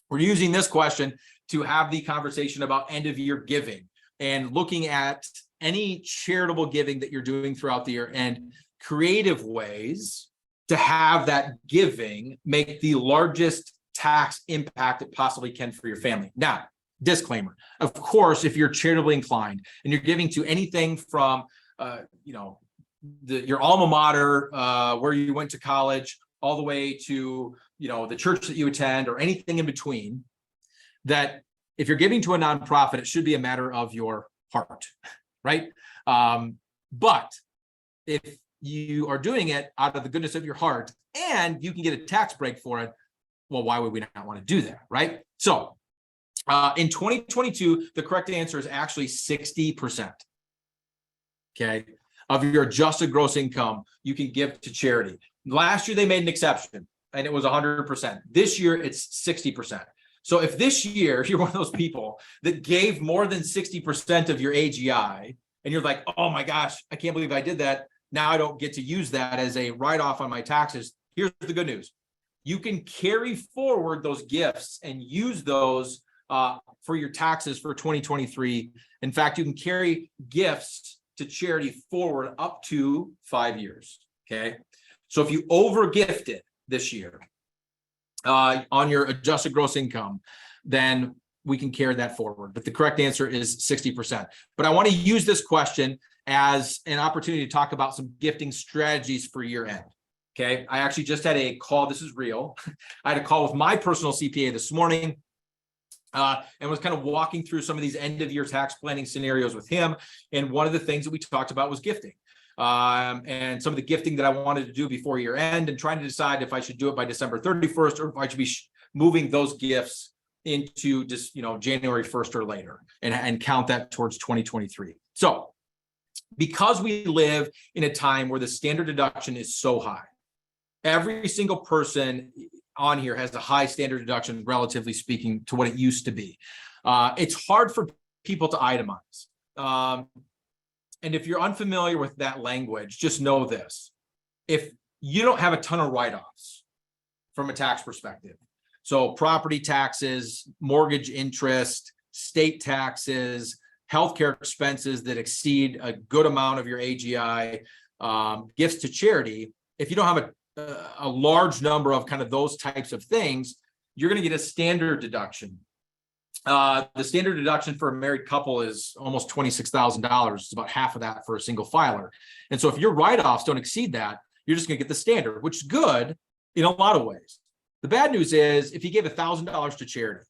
We're using this question to have the conversation about end of year giving and looking at any charitable giving that you're doing throughout the year and creative ways to have that giving make the largest tax impact it possibly can for your family. Now, disclaimer, of course, if you're charitably inclined and you're giving to anything from, your alma mater, where you went to college, all the way to, the church that you attend or anything in between, that if you're giving to a nonprofit, it should be a matter of your heart, right? But if you are doing it out of the goodness of your heart and you can get a tax break for it, well, why would we not want to do that, right? So in 2022, the correct answer is actually 60%. Okay, of your adjusted gross income, you can give to charity. Last year, they made an exception and it was 100%. This year, it's 60%. So if this year you're one of those people that gave more than 60% of your AGI and you're like, oh my gosh, I can't believe I did that. Now I don't get to use that as a write-off on my taxes. Here's the good news. You can carry forward those gifts and use those for your taxes for 2023. In fact, you can carry gifts to charity forward up to 5 years, okay? So if you over-gifted this year on your adjusted gross income, then we can carry that forward. But the correct answer is 60%. But I want to use this question as an opportunity to talk about some gifting strategies for year end. Okay. I actually just had a call. This is real. I had a call with my personal CPA this morning and was kind of walking through some of these end of year tax planning scenarios with him. And one of the things that we talked about was gifting and some of the gifting that I wanted to do before year end and trying to decide if I should do it by December 31st or if I should be moving those gifts into just, January 1st or later and count that towards 2023. So because we live in a time where the standard deduction is so high, every single person on here has a high standard deduction, relatively speaking, to what it used to be. It's hard for people to itemize. And if you're unfamiliar with that language, just know this. If you don't have a ton of write-offs from a tax perspective, so property taxes, mortgage interest, state taxes, healthcare expenses that exceed a good amount of your AGI, gifts to charity, if you don't have a large number of kind of those types of things, you're going to get a standard deduction. The standard deduction for a married couple is almost $26,000. It's about half of that for a single filer. And so if your write-offs don't exceed that, you're just going to get the standard, which is good in a lot of ways. The bad news is if you gave $1,000 to charity,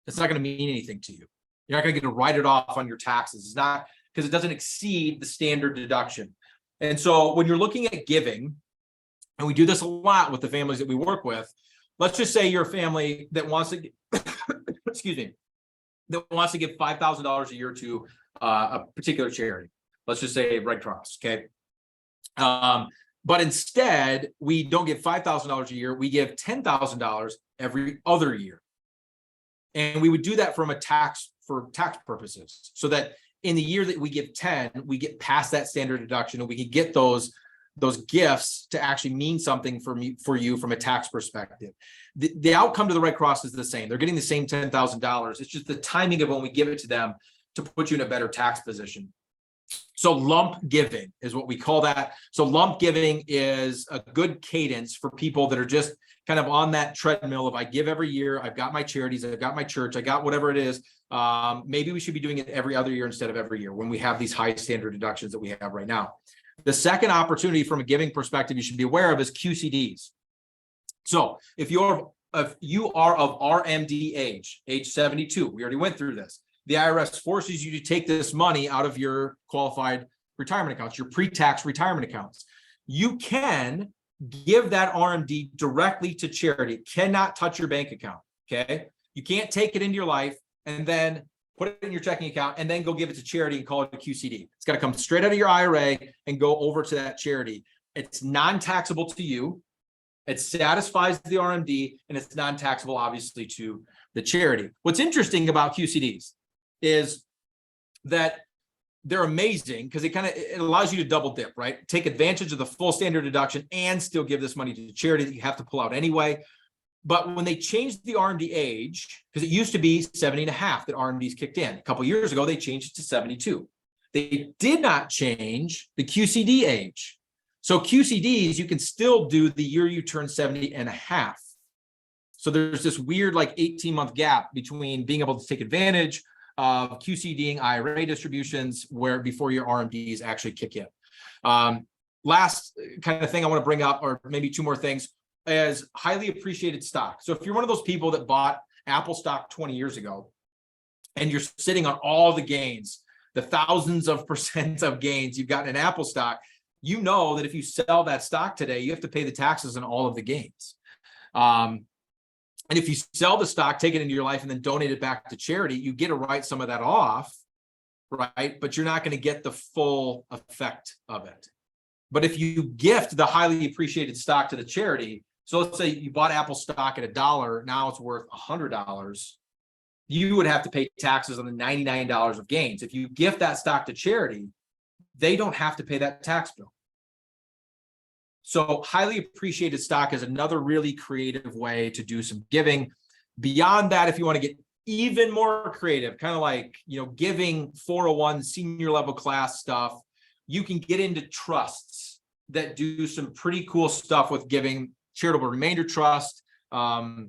it's not going to mean anything to you. You're not going to get to write it off on your taxes. It's not, because it doesn't exceed the standard deduction. And so when you're looking at giving, and we do this a lot with the families that we work with, let's just say you're a family that wants to, excuse me, that wants to give $5,000 a year to a particular charity. Let's just say Red Cross, okay? But instead, we don't give $5,000 a year. We give $10,000 every other year. And we would do that for tax purposes, so that in the year that we give 10, we get past that standard deduction, and we can get those gifts to actually mean something for you from a tax perspective. The outcome to the Red Cross is the same. They're getting the same $10,000. It's just the timing of when we give it to them to put you in a better tax position. So lump giving is what we call that. So lump giving is a good cadence for people that are just kind of on that treadmill of, I give every year, I've got my charities, I've got my church, I got whatever it is. Maybe we should be doing it every other year instead of every year when we have these high standard deductions that we have right now. The second opportunity from a giving perspective you should be aware of is QCDs. So if you are of RMD age 72, we already went through this. The IRS forces you to take this money out of your qualified retirement accounts, your pre-tax retirement accounts. You can give that RMD directly to charity. It cannot touch your bank account, okay? You can't take it into your life and then put it in your checking account and then go give it to charity and call it a QCD. It's got to come straight out of your IRA and go over to that charity. It's non-taxable to you. It satisfies the RMD, and it's non-taxable, obviously, to the charity. What's interesting about QCDs is that they're amazing because it allows you to double dip, right? Take advantage of the full standard deduction and still give this money to the charity that you have to pull out anyway. But when they changed the RMD age, because it used to be 70 and a half that RMDs kicked in. A couple of years ago, they changed it to 72. They did not change the QCD age. So QCDs, you can still do the year you turn 70 and a half. So there's this weird 18-month gap between being able to take advantage of QCDing IRA distributions before your RMDs actually kick in. Last kind of thing I want to bring up, or maybe two more things, is highly appreciated stock. So if you're one of those people that bought Apple stock 20 years ago and you're sitting on all the gains, the thousands of percent of gains you've gotten in Apple stock, you know that if you sell that stock today, you have to pay the taxes on all of the gains. And if you sell the stock, take it into your life, and then donate it back to charity, you get to write some of that off, right? But you're not going to get the full effect of it. But if you gift the highly appreciated stock to the charity, so let's say you bought Apple stock at $1, now it's worth $100, you would have to pay taxes on the $99 of gains. If you gift that stock to charity, they don't have to pay that tax bill. So highly appreciated stock is another really creative way to do some giving. Beyond that, if you want to get even more creative, kind of like, giving 401 senior level class stuff, you can get into trusts that do some pretty cool stuff with giving. Charitable remainder trust, charitable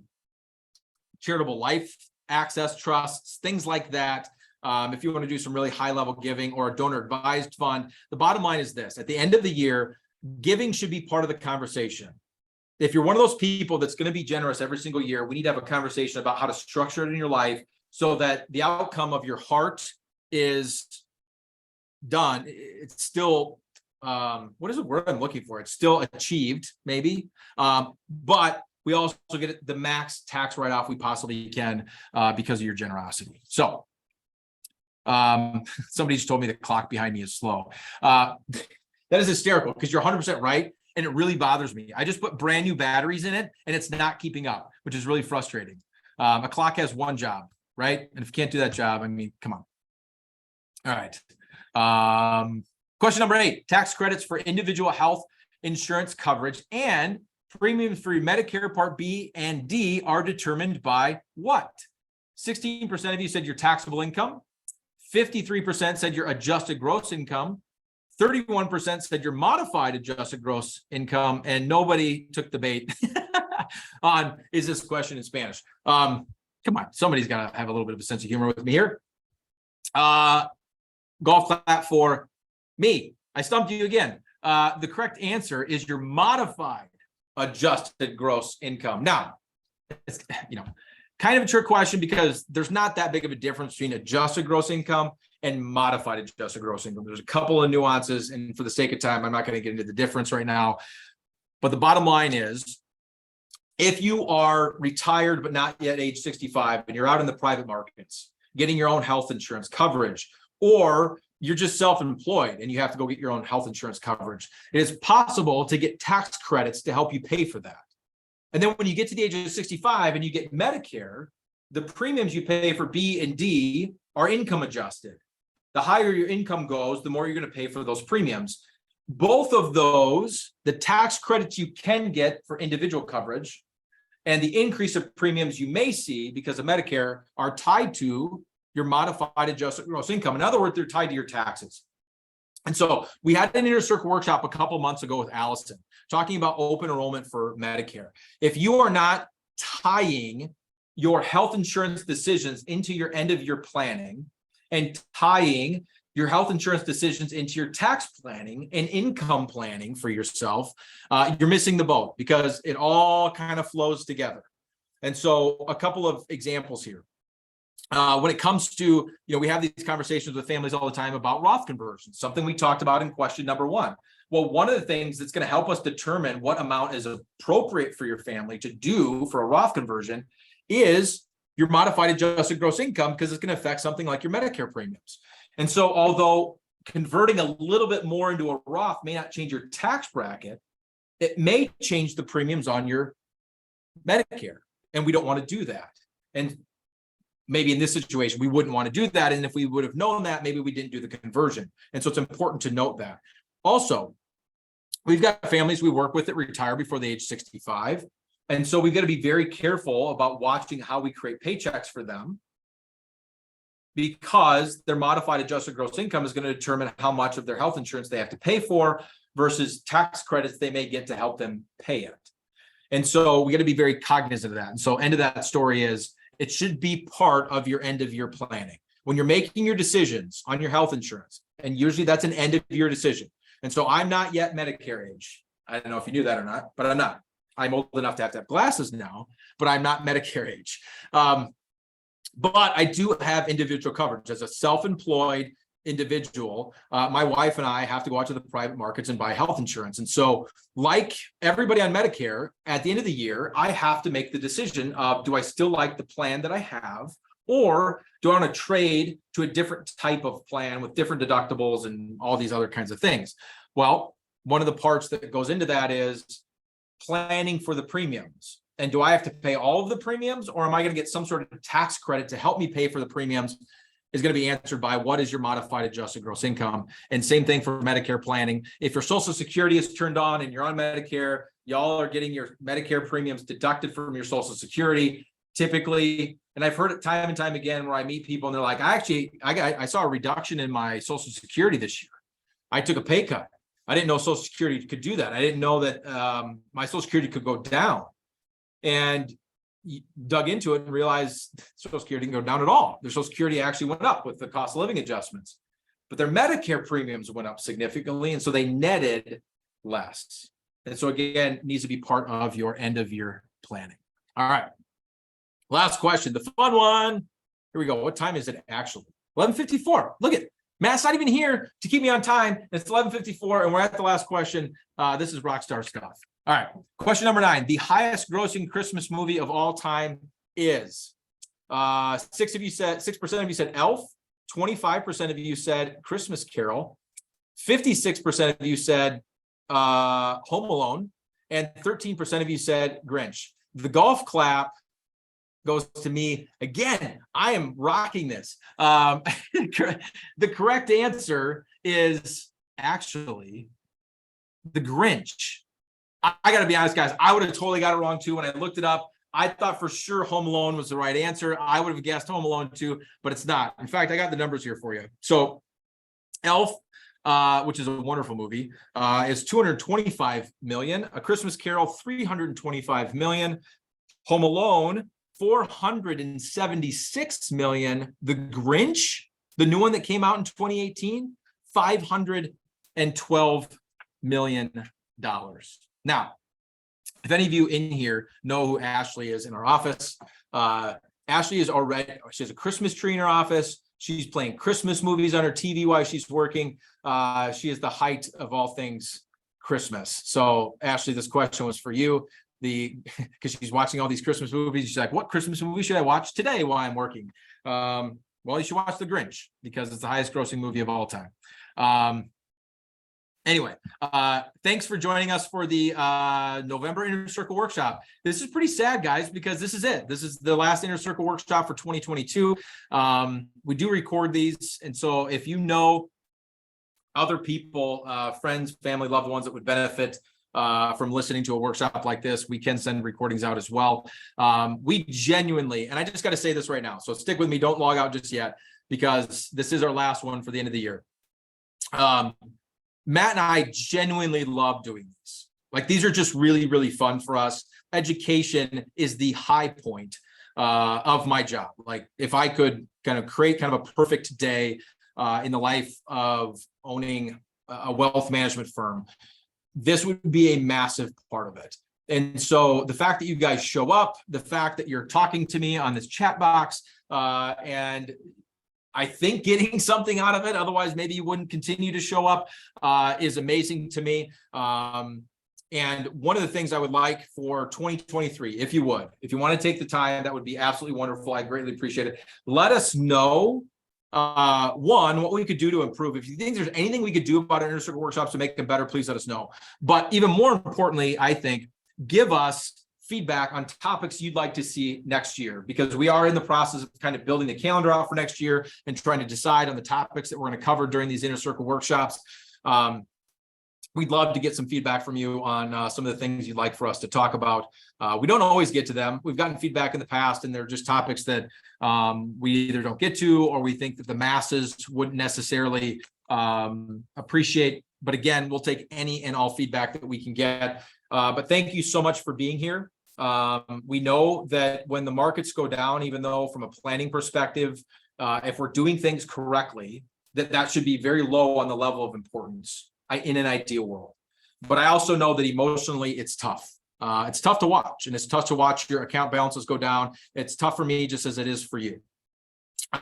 life access trusts, things like that. If you want to do some really high level giving, or a donor advised fund, the bottom line is this: at the end of the year, giving should be part of the conversation. If you're one of those people that's going to be generous every single year, we need to have a conversation about how to structure it in your life so that the outcome of your heart is done. It's still, what is the word I'm looking for? It's still achieved, maybe. But we also get the max tax write-off we possibly can because of your generosity. So somebody just told me the clock behind me is slow. That is hysterical because you're 100% right. And it really bothers me. I just put brand new batteries in it and it's not keeping up, which is really frustrating. A clock has one job, right? And if you can't do that job, come on. All right. Question number 8, tax credits for individual health insurance coverage and premiums for Medicare Part B and D are determined by what? 16% of you said your taxable income. 53% said your adjusted gross income. 31% said your modified adjusted gross income, and nobody took the bait on, is this question in Spanish? Come on, somebody's got to have a little bit of a sense of humor with me here. Golf clap for me. I stumped you again. The correct answer is your modified adjusted gross income. Now, it's, kind of a trick question because there's not that big of a difference between adjusted gross income and modified adjusted gross income. There's a couple of nuances, and for the sake of time, I'm not going to get into the difference right now. But the bottom line is, if you are retired but not yet age 65 and you're out in the private markets getting your own health insurance coverage, or you're just self-employed and you have to go get your own health insurance coverage, it is possible to get tax credits to help you pay for that. And then when you get to the age of 65 and you get Medicare, the premiums you pay for B and D are income adjusted. The higher your income goes, the more you're going to pay for those premiums. Both of those, the tax credits you can get for individual coverage and the increase of premiums you may see because of Medicare are tied to your modified adjusted gross income. In other words, they're tied to your taxes. And so we had an Inner Circle workshop a couple months ago with Allison talking about open enrollment for Medicare. If you are not tying your health insurance decisions into your end of year planning and tying your health insurance decisions into your tax planning and income planning for yourself, you're missing the boat because it all kind of flows together. And so a couple of examples here. When it comes to, we have these conversations with families all the time about Roth conversions, something we talked about in question number 1. Well, one of the things that's going to help us determine what amount is appropriate for your family to do for a Roth conversion is your modified adjusted gross income, because it's going to affect something like your Medicare premiums. And so although converting a little bit more into a Roth may not change your tax bracket, it may change the premiums on your Medicare. And we don't want to do that. And maybe in this situation, we wouldn't want to do that. And if we would have known that, maybe we didn't do the conversion. And so it's important to note that. Also, we've got families we work with that retire before the age 65. And so we've got to be very careful about watching how we create paychecks for them, because their modified adjusted gross income is going to determine how much of their health insurance they have to pay for versus tax credits they may get to help them pay it. And so we got to be very cognizant of that. And so end of that story is it should be part of your end of year planning. When you're making your decisions on your health insurance, and usually that's an end of year decision. And so I'm not yet Medicare age. I don't know if you knew that or not, but I'm not. I'm old enough to have glasses now, but I'm not Medicare age. But I do have individual coverage as a self-employed individual. My wife and I have to go out to the private markets and buy health insurance. And so like everybody on Medicare, at the end of the year, I have to make the decision of, do I still like the plan that I have? Or do I want to trade to a different type of plan with different deductibles and all these other kinds of things? Well, one of the parts that goes into that is planning for the premiums. And do I have to pay all of the premiums, or am I going to get some sort of tax credit to help me pay for the premiums? Is going to be answered by what is your modified adjusted gross income. And same thing for Medicare planning. If your Social Security is turned on and you're on Medicare, y'all are getting your Medicare premiums deducted from your Social Security. Typically, and I've heard it time and time again where I meet people and they're like, I saw a reduction in my Social Security this year. I took a pay cut. I didn't know Social Security could do that. I didn't know that my Social Security could go down. And dug into it and realized Social Security didn't go down at all. Their Social Security actually went up with the cost of living adjustments, but their Medicare premiums went up significantly. And so they netted less. And so again, it needs to be part of your end of year planning. All right. Last question, the fun one. Here we go. What time is it actually? 11:54. Look at Matt's not even here to keep me on time. It's 11:54 and we're at the last question. This is rockstar stuff. All right. Question number 9. The highest grossing Christmas movie of all time is 6% of you said Elf, 25% of you said Christmas Carol, 56% of you said Home Alone, and 13% of you said Grinch. The golf clap goes to me. Again, I am rocking this. The correct answer is actually the Grinch. I got to be honest, guys. I would have totally got it wrong too. When I looked it up, I thought for sure Home Alone was the right answer. I would have guessed Home Alone too, but it's not. In fact, I got the numbers here for you. So Elf, which is a wonderful movie, is 225 million. A Christmas Carol, 325 million. Home Alone, 476 million. The Grinch, the new one that came out in 2018, $512 million. Now, if any of you in here know who Ashley is in our office, Ashley is already, she has a Christmas tree in her office. She's playing Christmas movies on her TV while she's working. She is the height of all things Christmas. So Ashley, this question was for you. Because she's watching all these Christmas movies. She's like, what Christmas movie should I watch today while I'm working? Well, you should watch The Grinch because it's the highest grossing movie of all time. Anyway, thanks for joining us for the November Inner Circle Workshop. This is pretty sad, guys, because this is it. This is the last Inner Circle Workshop for 2022. We do record these. And so if you know other people, friends, family, loved ones that would benefit from listening to a workshop like this, we can send recordings out as well. We genuinely, and I just got to say this right now, so stick with me, don't log out just yet, because this is our last one for the end of the year. Matt and I genuinely love doing these. Like, these are just really, really fun for us. Education is the high point of my job. Like, if I could kind of create kind of a perfect day in the life of owning a wealth management firm, this would be a massive part of it. And so the fact that you guys show up, the fact that you're talking to me on this chat box, and I think getting something out of it, otherwise maybe you wouldn't continue to show up, is amazing to me. And one of the things I would like for 2023, if you want to take the time, that would be absolutely wonderful. I greatly appreciate it. Let us know, one, what we could do to improve. If you think there's anything we could do about our Inner Circle workshops to make them better, please let us know. But even more importantly, I think, give us feedback on topics you'd like to see next year, because we are in the process of kind of building the calendar out for next year and trying to decide on the topics that we're going to cover during these Inner Circle workshops. We'd love to get some feedback from you on some of the things you'd like for us to talk about. We don't always get to them. We've gotten feedback in the past, and they're just topics that we either don't get to, or we think that the masses wouldn't necessarily appreciate. But again, we'll take any and all feedback that we can get. But thank you so much for being here. We know that when the markets go down, even though from a planning perspective, if we're doing things correctly, that should be very low on the level of importance in an ideal world. But I also know that emotionally it's tough. It's tough to watch, and it's tough to watch your account balances go down. It's tough for me just as it is for you.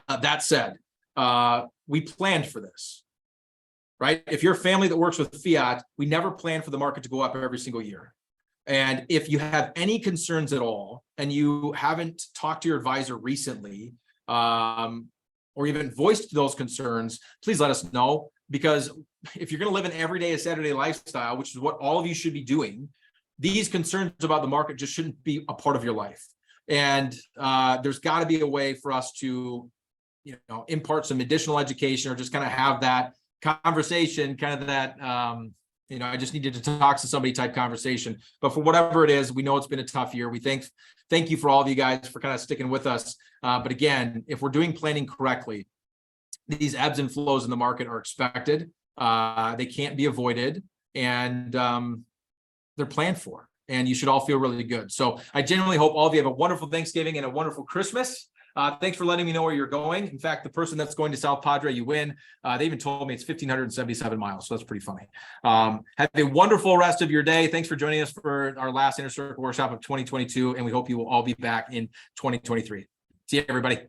That said, we planned for this, right? If you're a family that works with fiat, we never plan for the market to go up every single year. And if you have any concerns at all, and you haven't talked to your advisor recently, or even voiced those concerns, please let us know. Because if you're going to live an everyday Saturday lifestyle, which is what all of you should be doing, these concerns about the market just shouldn't be a part of your life. And there's got to be a way for us to, impart some additional education, or just kind of have that conversation, kind of that, I just needed to talk to somebody type conversation. But for whatever it is, we know it's been a tough year. We thank you for all of you guys for kind of sticking with us. But again, if we're doing planning correctly, these ebbs and flows in the market are expected. They can't be avoided, and they're planned for. And you should all feel really good. So I genuinely hope all of you have a wonderful Thanksgiving and a wonderul Christmas. Thanks for letting me know where you're going. In fact, the person that's going to South Padre, you win. They even told me it's 1,577 miles. So that's pretty funny. Have a wonderful rest of your day. Thanks for joining us for our last Inner Circle Workshop of 2022. And we hope you will all be back in 2023. See you, everybody.